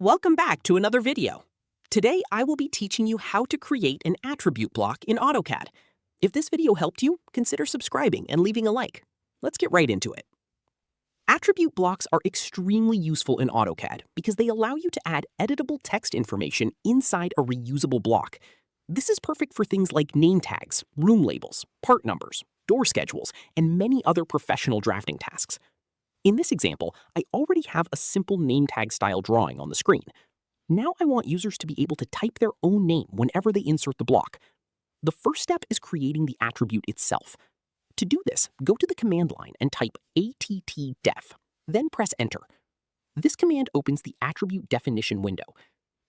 Welcome back to another video. Today, I will be teaching you how to create an attribute block in Autocad. If this video helped you, consider subscribing and leaving a like. Let's get right into it. Attribute blocks are extremely useful in Autocad because they allow you to add editable text information inside a reusable block. This is perfect for things like name tags, room labels, part numbers, door schedules, and many other professional drafting tasks. In this example, I already have a simple name tag style drawing on the screen. Now I want users to be able to type their own name whenever they insert the block. The first step is creating the attribute itself. To do this, go to the command line and type attdef, then press enter. This command opens the attribute definition window.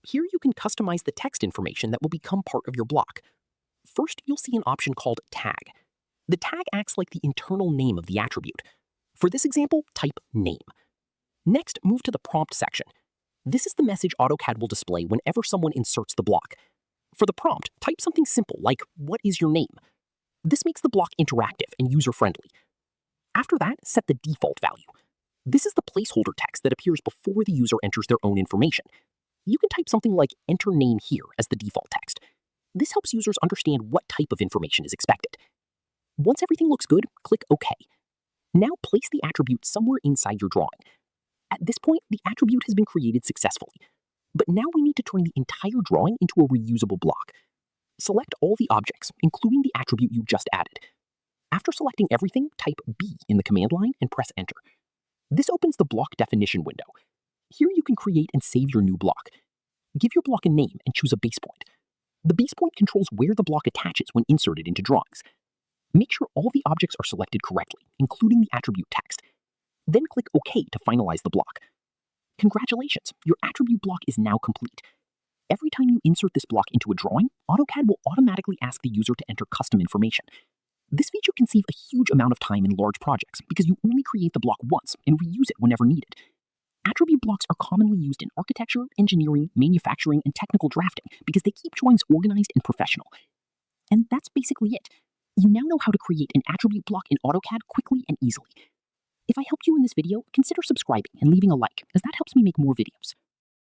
Here you can customize the text information that will become part of your block. First, you'll see an option called tag. The tag acts like the internal name of the attribute. For this example, type name. Next, move to the prompt section. This is the message Autocad will display whenever someone inserts the block. For the prompt, type something simple like, "What is your name?" This makes the block interactive and user-friendly. After that, set the default value. This is the placeholder text that appears before the user enters their own information. You can type something like "Enter name here" as the default text. This helps users understand what type of information is expected. Once everything looks good, click OK. Now place the attribute somewhere inside your drawing. At this point, the attribute has been created successfully. But now we need to turn the entire drawing into a reusable block. Select all the objects, including the attribute you just added. After selecting everything, type B in the command line and press enter. This opens the block definition window. Here you can create and save your new block. Give your block a name and choose a base point. The base point controls where the block attaches when inserted into drawings. Make sure all the objects are selected correctly, including the attribute text. Then click OK to finalize the block. Congratulations, your attribute block is now complete. Every time you insert this block into a drawing, Autocad will automatically ask the user to enter custom information. This feature can save a huge amount of time in large projects because you only create the block once and reuse it whenever needed. Attribute blocks are commonly used in architecture, engineering, manufacturing, and technical drafting because they keep drawings organized and professional. And that's basically it. You now know how to create an attribute block in Autocad quickly and easily. If I helped you in this video, consider subscribing and leaving a like, as that helps me make more videos.